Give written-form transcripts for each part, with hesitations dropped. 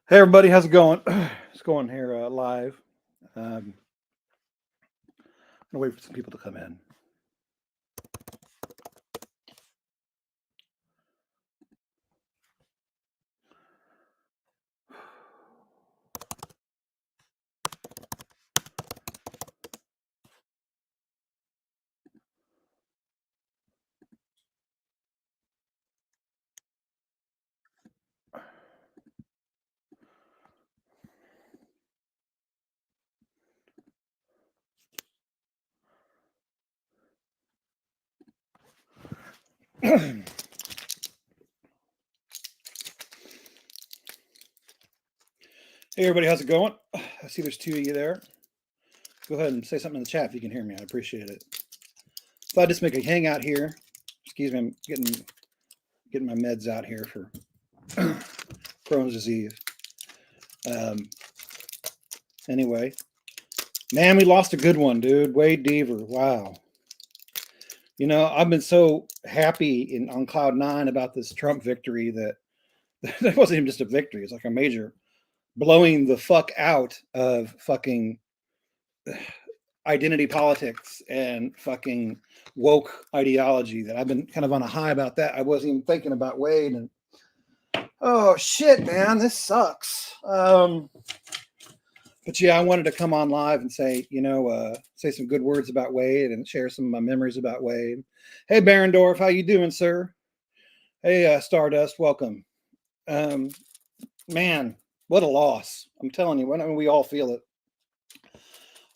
Hey everybody, how's it going? It's going here live. I'm gonna wait for some people to come in. Hey everybody, how's it going? I see there's two of you there. Go ahead and say something in the chat if you can hear me. I'd appreciate it. So I just make a hangout here. Excuse me, I'm getting my meds out here for Crohn's disease. Anyway, man, we lost a good one, dude. Wade Deaver. Wow. You know, I've been so happy on cloud nine about this Trump victory that that wasn't even just a victory. It's like a major blowing the fuck out of fucking identity politics and fucking woke ideology that I've been kind of on a high about that. I wasn't even thinking about Wade and oh shit, man, this sucks. But yeah, I wanted to come on live and say, say some good words about Wade and share some of my memories about Wade. Hey, Barendorf, how you doing, sir? Hey, Stardust, welcome. Man, what a loss. I'm telling you, we all feel it.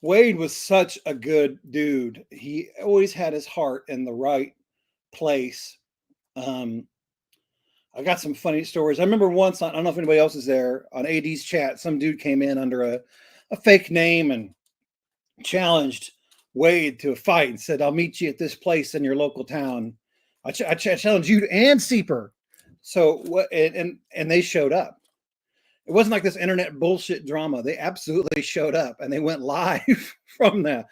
Wade was such a good dude. He always had his heart in the right place. I got some funny stories. I remember once, I don't know if anybody else is there, on AD's chat, some dude came in under a fake name and challenged Wade to a fight and said, I'll meet you at this place in your local town. I challenge you and Seeper. So what? And they showed up. It wasn't like this internet bullshit drama. They absolutely showed up and they went live from that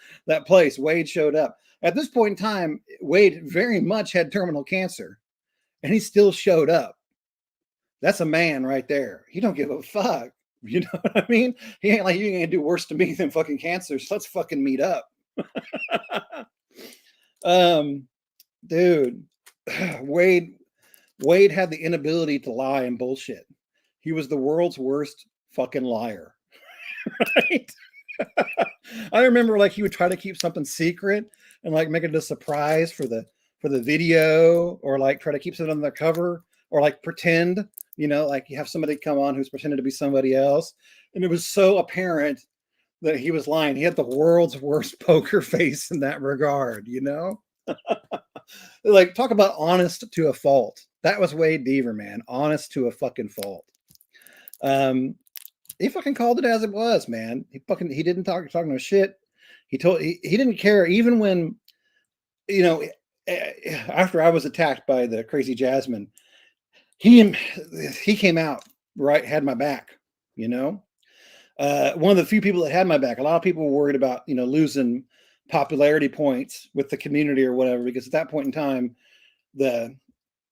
place. Wade showed up. At this point in time, Wade very much had terminal cancer and he still showed up. That's a man right there. He don't give a fuck. You know what I mean? He ain't like, you ain't gonna do worse to me than fucking cancer. So let's fucking meet up. Dude, Wade had the inability to lie and bullshit. He was the world's worst fucking liar. Right? I remember like he would try to keep something secret and like make it a surprise for the video, or like try to keep something under cover, or like pretend, like you have somebody come on who's pretending to be somebody else. And it was so apparent that he was lying. He had the world's worst poker face in that regard, Like, talk about honest to a fault. That was Wade Deaver, man. Honest to a fucking fault. He fucking called it as it was, man. He didn't talk no shit. He didn't care, even when, after I was attacked by the crazy Jasmine, he came out, right, had my back, one of the few people that had my back. A lot of people were worried about, losing popularity points with the community or whatever, because at that point in time, the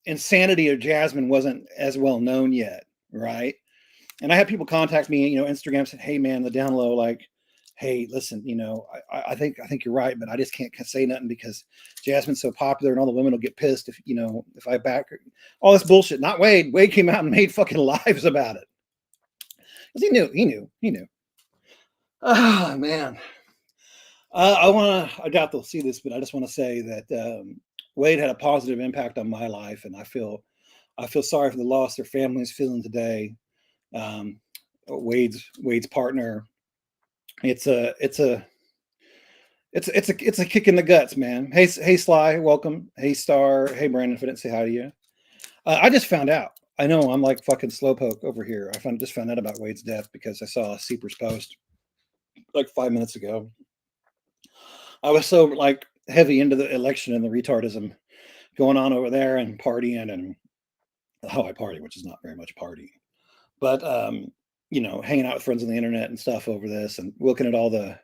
insanity of Jasmine wasn't as well known yet, right? And I had people contact me, Instagram, said, "Hey man, the down low, like, hey, listen, I think you're right, but I just can't say nothing because Jasmine's so popular and all the women will get pissed if I back her." All this bullshit. Not Wade. Wade came out and made fucking lives about it. Because he knew. Oh man. I doubt they'll see this, but I just want to say that Wade had a positive impact on my life, and I feel sorry for the loss their family's feeling today. Wade's partner. It's a kick in the guts, man. Hey Sly, welcome. Hey Star. Hey Brandon, if I didn't say hi to you. I just found out. I know I'm like fucking slowpoke over here. I just found out about Wade's death because I saw a Seeper's post like 5 minutes ago. I was so like heavy into the election and the retardism going on over there and partying and how I party, which is not very much party, but hanging out with friends on the internet and stuff over this and looking at all the,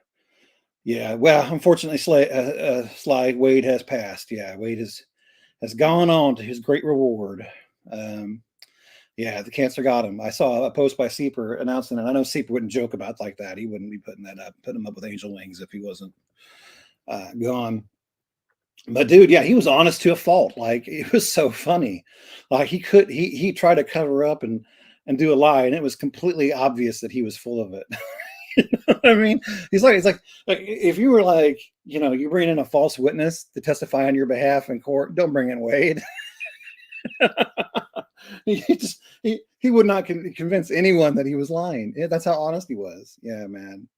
yeah, well, unfortunately, Sly Wade has passed. Yeah, Wade has gone on to his great reward. Yeah, the cancer got him. I saw a post by Seeper announcing it. I know Seeper wouldn't joke about like that. He wouldn't be putting him up with angel wings if he wasn't gone. But dude, yeah, he was honest to a fault. Like it was so funny. Like he tried to cover up and do a lie, and it was completely obvious that he was full of it. You know what I mean? Like if you were like, you bring in a false witness to testify on your behalf in court, don't bring in Wade. He would not convince anyone that he was lying. That's how honest he was. Yeah, man.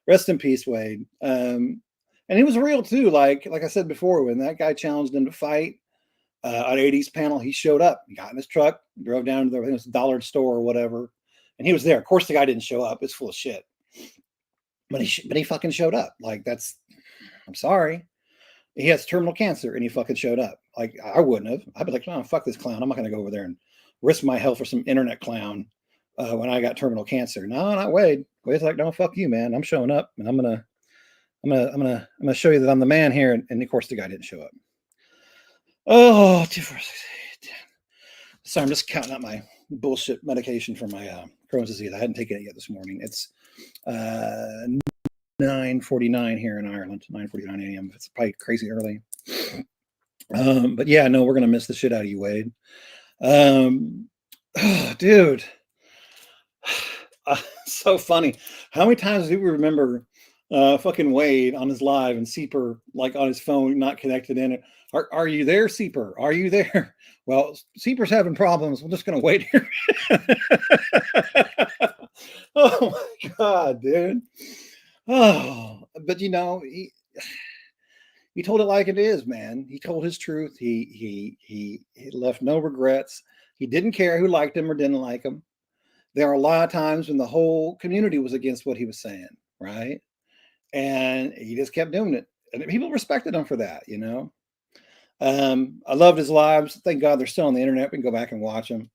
Rest in peace, Wade. And he was real too. Like I said before, when that guy challenged him to fight on 80's panel, he showed up. He got in his truck, drove down to the dollar store or whatever, and he was there. Of course, the guy didn't show up. It's full of shit. But he fucking showed up. Like that's. I'm sorry. He has terminal cancer and he fucking showed up. Like I wouldn't have. I'd be like, oh fuck this clown. I'm not gonna go over there and risk my health for some internet clown when I got terminal cancer. No, not Wade. Wade's like, no, fuck you, man. I'm showing up and I'm gonna show you that I'm the man here. And of course the guy didn't show up. Oh, sorry, I'm just counting out my bullshit medication for my Crohn's disease. I hadn't taken it yet this morning. It's 9:49 here in Ireland, 9:49 a.m. It's probably crazy early. But yeah, no, we're gonna miss the shit out of you, Wade. Oh, dude, so funny. How many times do we remember fucking Wade on his live and Seeper like on his phone not connected in it? Are you there, Seeper? Are you there? Well, Seeper's having problems. We're just gonna wait here. Oh my god, dude. Oh, but he told it like it is, man. He told his truth. He left no regrets. He didn't care who liked him or didn't like him. There are a lot of times when the whole community was against what he was saying, right? And he just kept doing it, and people respected him for that. I loved his lives. Thank God they're still on the internet. We can go back and watch them.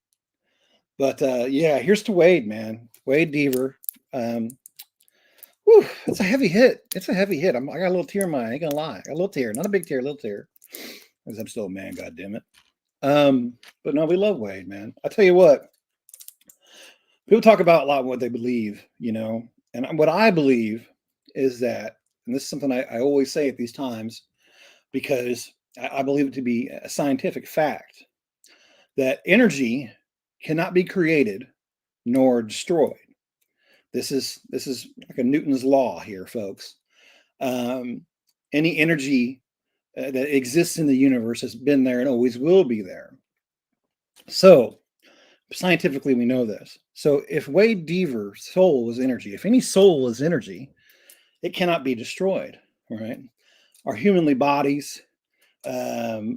But yeah, here's to Wade, man. Wade Deaver. Whew, it's a heavy hit. It's a heavy hit. I got a little tear in my eye. I ain't gonna lie. A little tear, not a big tear, a little tear. Because I'm still a man, god damn it. But no, we love Wade, man. I tell you what, people talk about a lot of what they believe, and what I believe is that, and this is something I always say at these times, because I believe it to be a scientific fact, that energy cannot be created nor destroyed. This is like a Newton's law here, folks. Any energy that exists in the universe has been there and always will be there. So scientifically, we know this. So if Wade Deaver's soul was energy, if any soul is energy, it cannot be destroyed. Right? Our humanly bodies, they're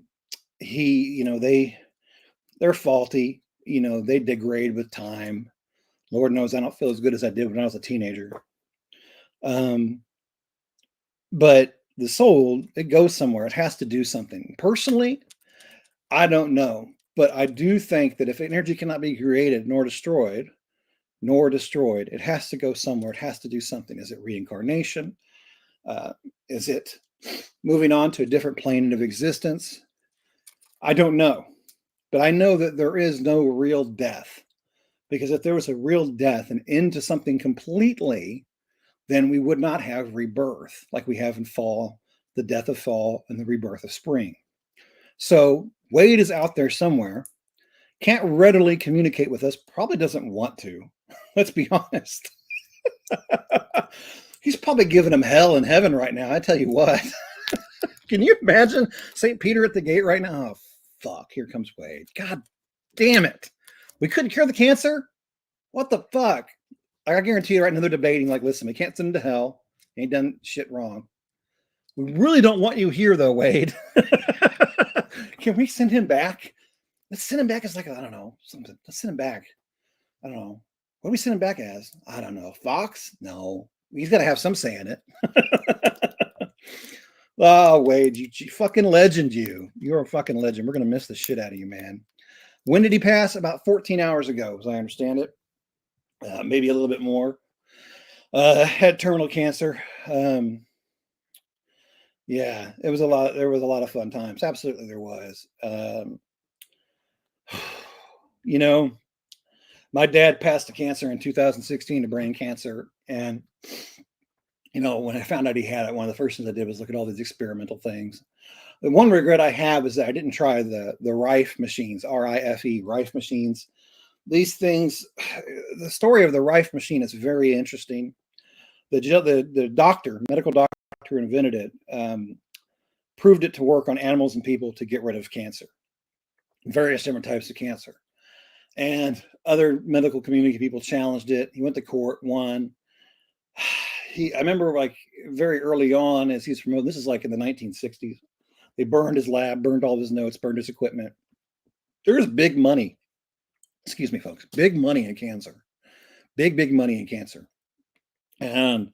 faulty. They degrade with time. Lord knows I don't feel as good as I did when I was a teenager. But the soul, it goes somewhere. It has to do something. Personally, I don't know. But I do think that if energy cannot be created nor destroyed, it has to go somewhere. It has to do something. Is it reincarnation? Is it moving on to a different plane of existence? I don't know. But I know that there is no real death. Because if there was a real death, an end to something completely, then we would not have rebirth like we have in fall, the death of fall and the rebirth of spring. So Wade is out there somewhere, can't readily communicate with us, probably doesn't want to. Let's be honest. He's probably giving him hell in heaven right now. I tell you what. Can you imagine St. Peter at the gate right now? Oh, fuck, here comes Wade. God damn it. We couldn't cure the cancer? What the fuck? I guarantee you right now they're debating, like, listen, we can't send him to hell. He ain't done shit wrong. We really don't want you here, though, Wade. Can we send him back? Let's send him back as, like, I don't know, something. Let's send him back. I don't know. What do we send him back as? I don't know. Fox? No. He's got to have some say in it. Oh, Wade, you fucking legend, you. You're a fucking legend. We're going to miss the shit out of you, man. When did he pass? About 14 hours ago, as I understand it. Maybe a little bit more. Had terminal cancer. Yeah, it was a lot. There was a lot of fun times. Absolutely, there was. You know, My dad passed to cancer in 2016, to brain cancer. And, when I found out he had it, one of the first things I did was look at all these experimental things. The one regret I have is that I didn't try the R.I.P machines, R-I-F-E, R.I.P machines. These things, the story of the R.I.P machine is very interesting. The doctor, medical doctor who invented it, proved it to work on animals and people to get rid of cancer, various different types of cancer. And other medical community people challenged it. He went to court, won. I remember like very early on as he's promoting, this is like in the 1960s, they burned his lab, burned all of his notes, burned his equipment. There's big money, excuse me, folks, big money in cancer, big money in cancer. And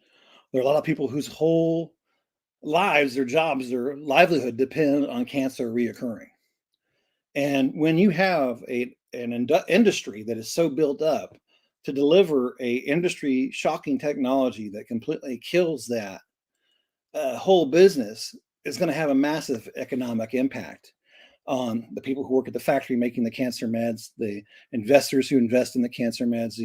there are a lot of people whose whole lives, their jobs, their livelihood depend on cancer reoccurring. And when you have an industry that is so built up to deliver a industry shocking technology that completely kills that whole business, is going to have a massive economic impact on the people who work at the factory making the cancer meds, the investors who invest in the cancer meds,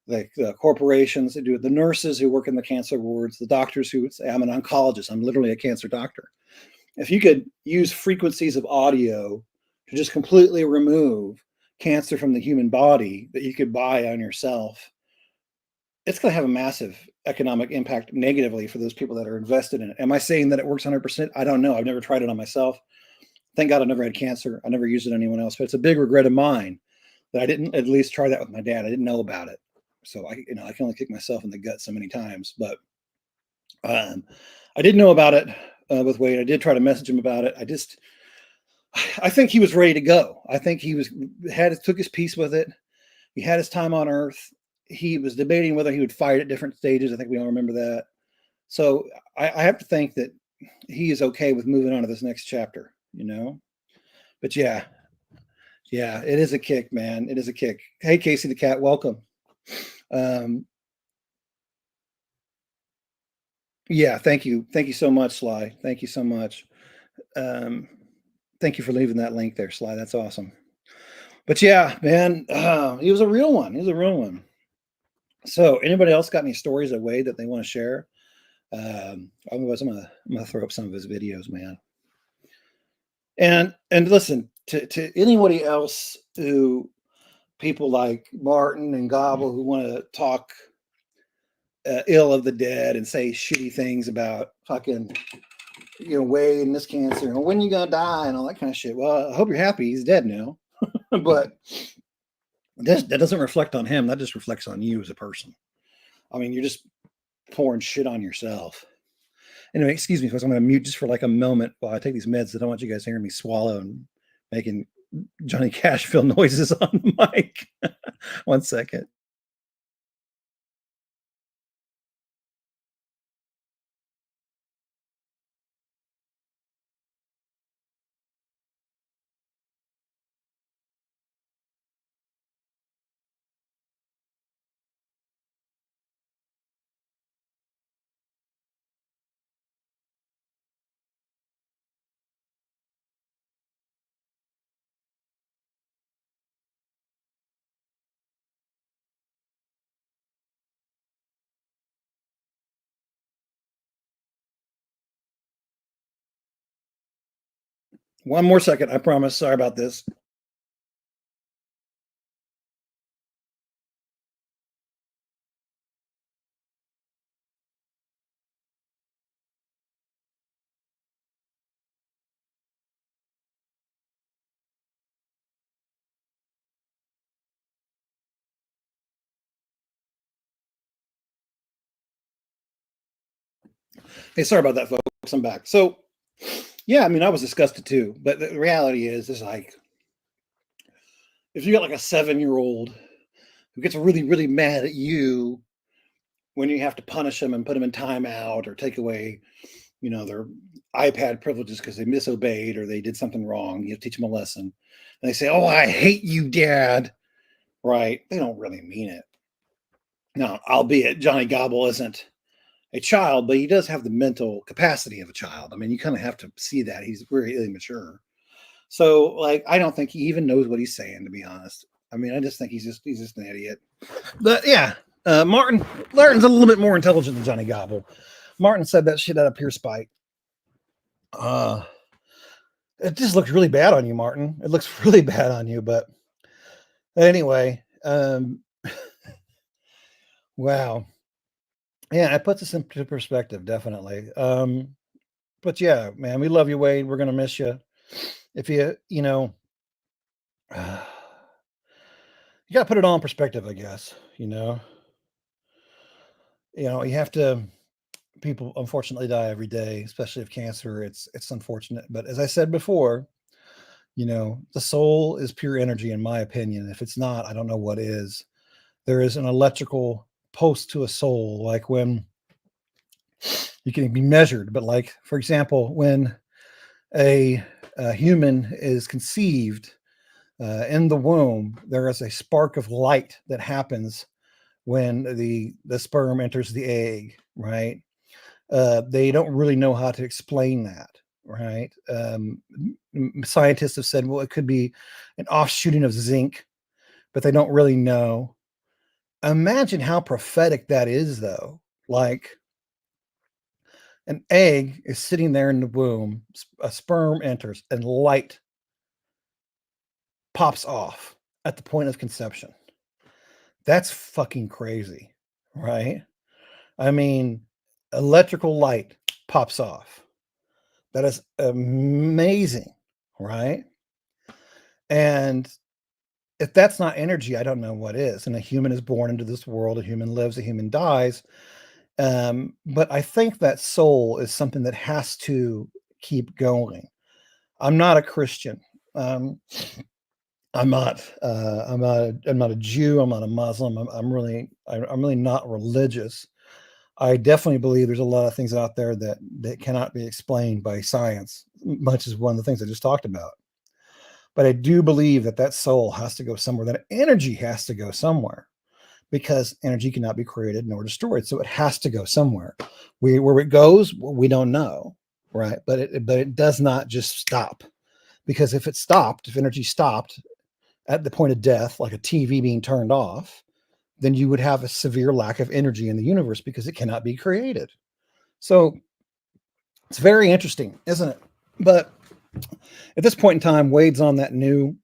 the corporations that do it, the nurses who work in the cancer wards, the doctors who say, I'm an oncologist, I'm literally a cancer doctor. If you could use frequencies of audio to just completely remove cancer from the human body that you could buy on yourself, it's going to have a massive economic impact negatively for those people that are invested in it. Am I saying that it works 100%? I don't know. I've never tried it on myself. Thank God I never had cancer. I never used it on anyone else, but it's a big regret of mine that I didn't at least try that with my dad. I didn't know about it. So I can only kick myself in the gut so many times, but I did know about it with Wade. I did try to message him about it. I think he was ready to go. I think he took his piece with it. He had his time on Earth. He was debating whether he would fight at different stages. I think we all remember that. So I have to think that he is okay with moving on to this next chapter, But yeah, it is a kick, man. It is a kick. Hey, Casey the cat, welcome. Yeah, thank you. Thank you so much, Sly. Thank you so much. Thank you for leaving that link there, Sly. That's awesome. But yeah, man, he was a real one. He was a real one. So anybody else got any stories of Wade that they want to share? Otherwise, I'm gonna throw up some of his videos, man. And listen to anybody else who people like Martin and Gobble who want to talk ill of the dead and say shitty things about fucking Wade and this cancer and when you gonna die and all that kind of shit. Well, I hope you're happy he's dead now, but that doesn't reflect on him. That just reflects on you as a person. I mean, you're just pouring shit on yourself. Anyway, excuse me, folks. I'm going to mute just for like a moment while I take these meds. I don't want you guys hearing me swallow and making Johnny Cashville noises on the mic. 1 second. One more second, I promise. Sorry about this. Hey, sorry about that, folks. I'm back. So, yeah, I mean, I was disgusted too. But the reality is like, if you got like a 7-year-old who gets really, really mad at you when you have to punish them and put them in timeout or take away, their iPad privileges because they disobeyed or they did something wrong, you have to teach them a lesson. And they say, "Oh, I hate you, Dad." Right? They don't really mean it. Now, albeit Johnny Gobble isn't a child, but he does have the mental capacity of a child. I mean, you kind of have to see that he's very immature. So, like, I don't think he even knows what he's saying, to be honest. I mean, I just think he's just an idiot. But yeah, Martin's a little bit more intelligent than Johnny Gobble. Martin said that shit out of pure spite. Uh, it just looks really bad on you, Martin. It looks really bad on you. But anyway, wow. Yeah, it puts us into perspective, definitely. But yeah, man, we love you, Wade. We're gonna miss you. If you know, you gotta put it all in perspective, I guess. You have to. People unfortunately die every day, especially of cancer. It's unfortunate, but as I said before, the soul is pure energy, in my opinion. If it's not, I don't know what is. There is an electrical pulse to a soul, like when you can be measured, but like, for example, when a human is conceived in the womb, there is a spark of light that happens when the sperm enters the egg, right? They don't really know how to explain that, right? Scientists have said, well, it could be an offshooting of zinc, but they don't really know. Imagine how prophetic that is, though. Like, an egg is sitting there in the womb, a sperm enters, and light pops off at the point of conception. That's fucking crazy, right? I mean, electrical light pops off. That is amazing, right? And if that's not energy, I don't know what is. And a human is born into this world, a human lives, a human dies. But I think that soul is something that has to keep going. I'm not a Christian. Um, I'm not. I'm not a Jew. I'm not a Muslim. I'm really not religious. I definitely believe there's a lot of things out there that cannot be explained by science, much as one of the things I just talked about. But I do believe that soul has to go somewhere. That energy has to go somewhere, because energy cannot be created nor destroyed. So it has to go somewhere. Where it goes, we don't know, right? But it does not just stop, because if energy stopped at the point of death, like a TV being turned off, then you would have a severe lack of energy in the universe because it cannot be created. So it's very interesting, isn't it? But at this point in time, Wade's on that new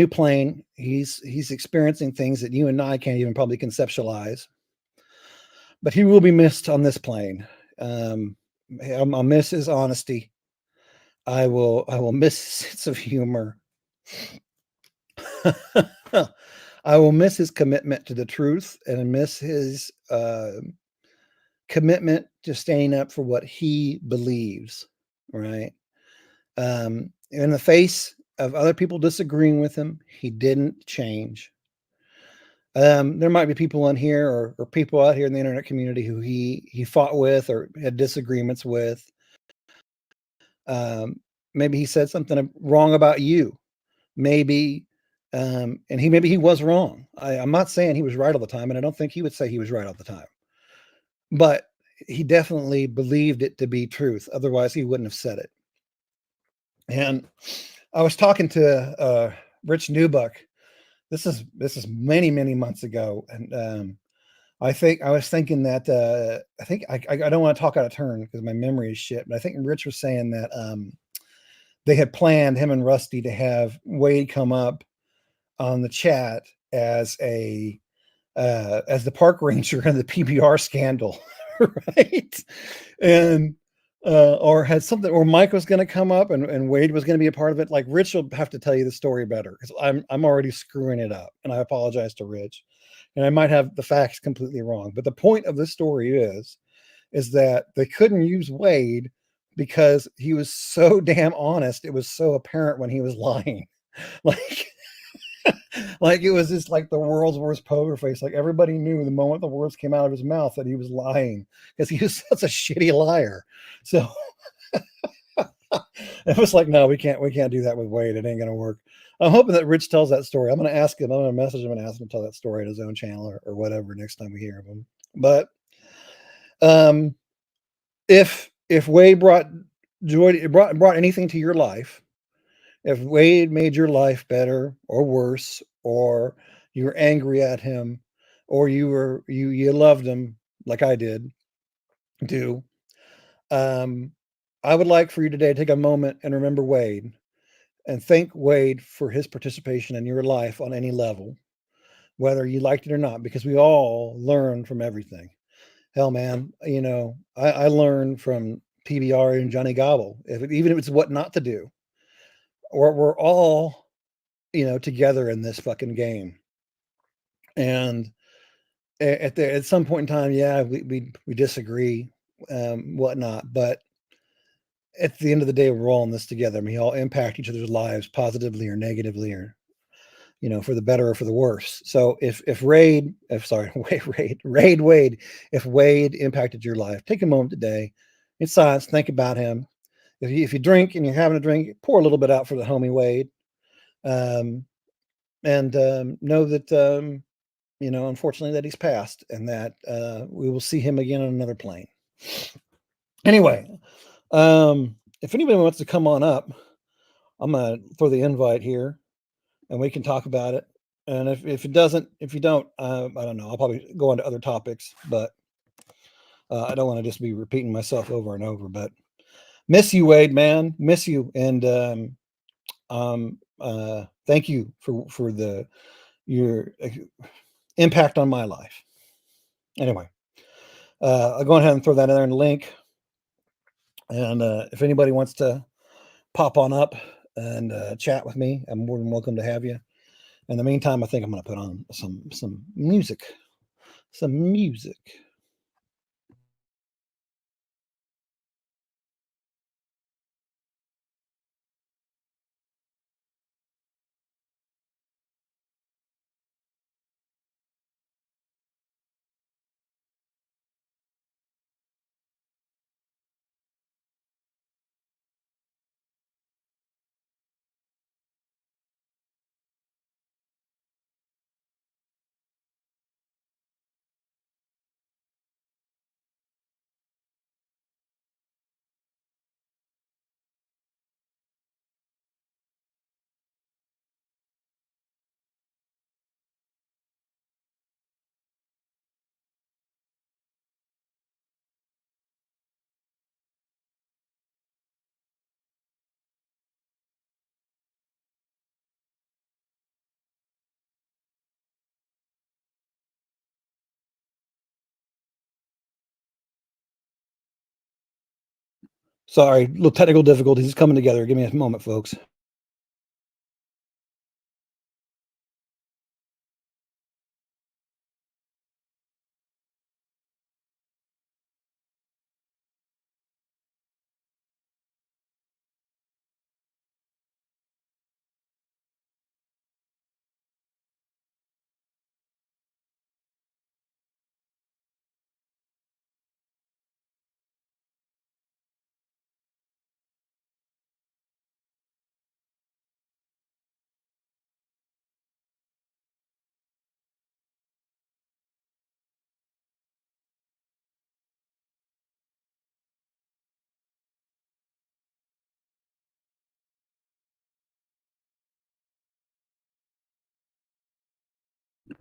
plane. He's experiencing things that you and I can't even probably conceptualize. But he will be missed on this plane. I'll miss his honesty. I will miss his sense of humor. I will miss his commitment to the truth, and miss his commitment to staying up for what he believes, right? In the face of other people disagreeing with him, he didn't change. There might be people on here, or people out here in the internet community, who he fought with or had disagreements with. Maybe he said something wrong about you. Maybe, and maybe he was wrong. I'm not saying he was right all the time, and I don't think he would say he was right all the time. But he definitely believed it to be truth. Otherwise, he wouldn't have said it. And I was talking to Rich Newbuck. This is many months ago, and I was thinking that I don't want to talk out of turn because my memory is shit. But I think Rich was saying that they had planned, him and Rusty, to have Wade come up on the chat as the park ranger in the PBR scandal, right? And or had something, or Mike was going to come up and Wade was going to be a part of it. Like, Rich will have to tell you the story better, because I'm already screwing it up, and I apologize to Rich, and I might have the facts completely wrong. But the point of this story is that they couldn't use Wade because he was so damn honest. It was so apparent when he was lying. Like, like, it was just like the world's worst poker face. Like, everybody knew the moment the words came out of his mouth that he was lying, because he was such a shitty liar. So it was like, no, we can't do that with Wade. It ain't gonna work. I'm hoping that Rich tells that story. I'm gonna ask him. I'm gonna message him and ask him to tell that story in his own channel, or whatever, next time we hear of him. But if Wade brought joy, brought anything to your life, if Wade made your life better or worse or you were angry at him, or you loved him like I did do, um, I would like for you today to take a moment and remember Wade and thank Wade for his participation in your life on any level, whether you liked it or not, because we all learn from everything. Hell, man, I learned from PBR and Johnny Gobble, even if it's what not to do. We're all, together in this fucking game. And at some point in time, yeah, we disagree, whatnot, but at the end of the day, we're all in this together. I mean, we all impact each other's lives positively or negatively, or for the better or for the worse. So if Raid, if sorry, Wade, if Wade impacted your life, take a moment today in silence, think about him. If you drink and you're having a drink, pour a little bit out for the homie Wade, and know that unfortunately that he's passed, and that we will see him again on another plane. Anyway, if anybody wants to come on up, I'm gonna throw the invite here, and we can talk about it. And if you don't, I don't know. I'll probably go on to other topics, but I don't want to just be repeating myself over and over. But miss you, Wade, man, miss you, and thank you for your impact on my life. Anyway, I'll go ahead and throw that in there in the link. And if anybody wants to pop on up and chat with me, I'm more than welcome to have you. In the meantime, I think I'm going to put on some music. Some music. Sorry, little technical difficulties. It's coming together. Give me a moment, folks.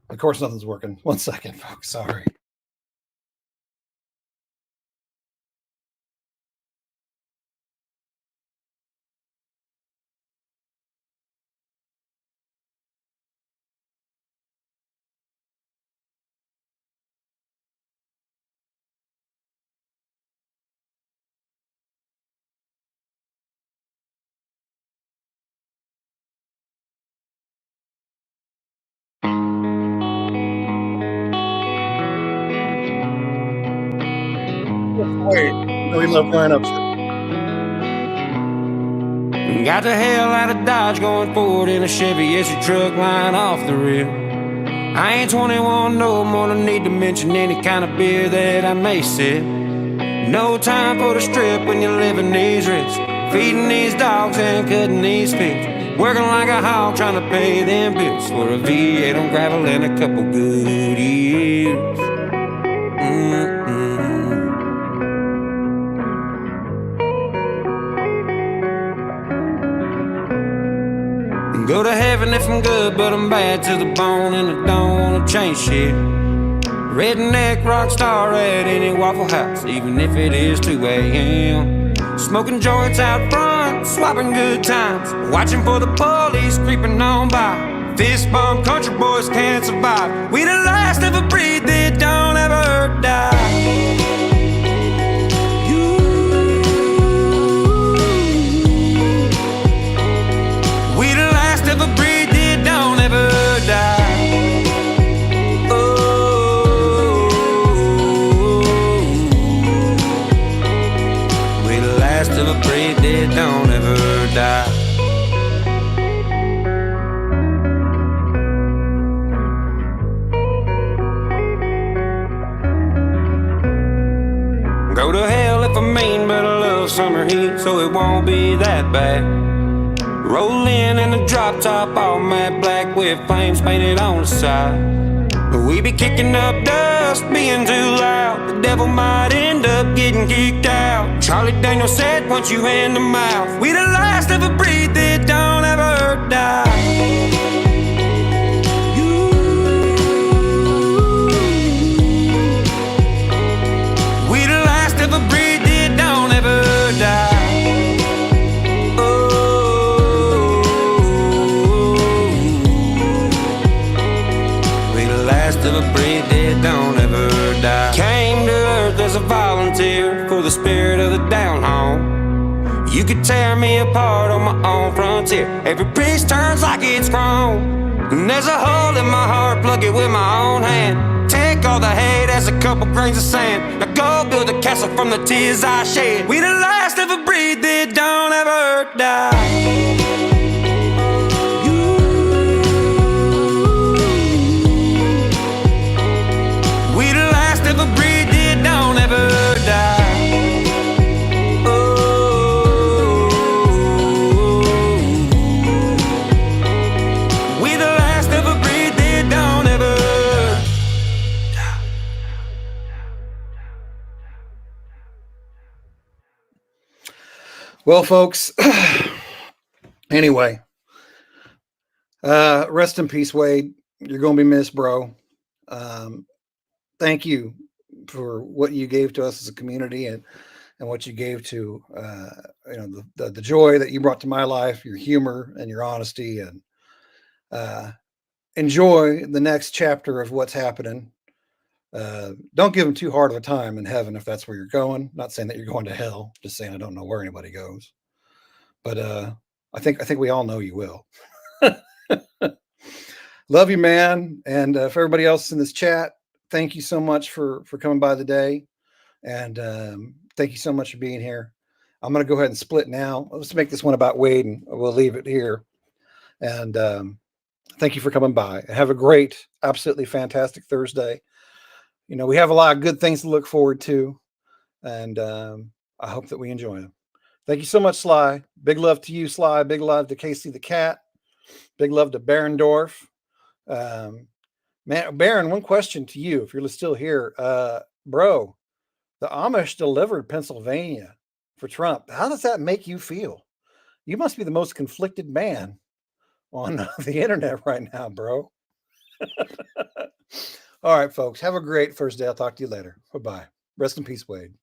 Of course, nothing's working. 1 second, folks. Sorry. Wait, we love lineups. Got the hell out of Dodge going forward in a Chevy SU truck lying off the rear. I ain't 21 no more, no need to mention any kind of beer that I may sip. No time for the strip when you're living these risks, feeding these dogs and cutting these fish, working like a hog trying to pay them bills for a V8 on gravel and a couple good years. Go Go to heaven if I'm good, but I'm bad to the bone, and I don't wanna change shit. Redneck rock star at any Waffle House, even if it is 2 a.m. Smoking joints out front, swapping good times, watching for the police creeping on by. Fist bump country boys can't survive. We the last of a breed that don't ever die. We the last of a breed that don't ever die. Of a breed that don't ever die. Go to hell if I mean, but I love summer heat, so it won't be that bad. Roll in a drop top, all matte black with flames painted on the side. We be kicking up dust, being too loud. The devil might end up getting kicked out. Charlie Daniels said, punch you in the mouth. We the last of a breed that don't ever die. We the last of a breed that don't ever die. Of a breed that don't ever die. Came to earth as a volunteer for the spirit of the down home. You could tear me apart on my own frontier. Every piece turns like it's chrome. And there's a hole in my heart, plug it with my own hand. Take all the hate as a couple grains of sand. Now go build a castle from the tears I shed. We the last of a breed that don't ever die. Of a breed that don't ever die. Oh, we the last of a breed that don't ever die. Well, folks, anyway, rest in peace, Wade. You're going to be missed, bro. Thank you for what you gave to us as a community and what you gave to the joy that you brought to my life, your humor and your honesty, and enjoy the next chapter of what's happening. Don't give them too hard of a time in heaven if that's where you're going. Not saying that you're going to hell, just saying I don't know where anybody goes. But I think we all know you will. Love you, man. And for everybody else in this chat, thank you so much for coming by the day. And thank you so much for being here. I'm going to go ahead and split now. Let's make this one about Wade, and we'll leave it here. And thank you for coming by. Have a great, absolutely fantastic Thursday. You know, we have a lot of good things to look forward to. And I hope that we enjoy them. Thank you so much, Sly. Big love to you, Sly. Big love to Casey the cat. Big love to Barendorf. Man, Baron, one question to you, if you're still here. Bro, the Amish delivered Pennsylvania for Trump. How does that make you feel? You must be the most conflicted man on the internet right now, bro. All right, folks. Have a great Thursday. I'll talk to you later. Bye-bye. Rest in peace, Wade.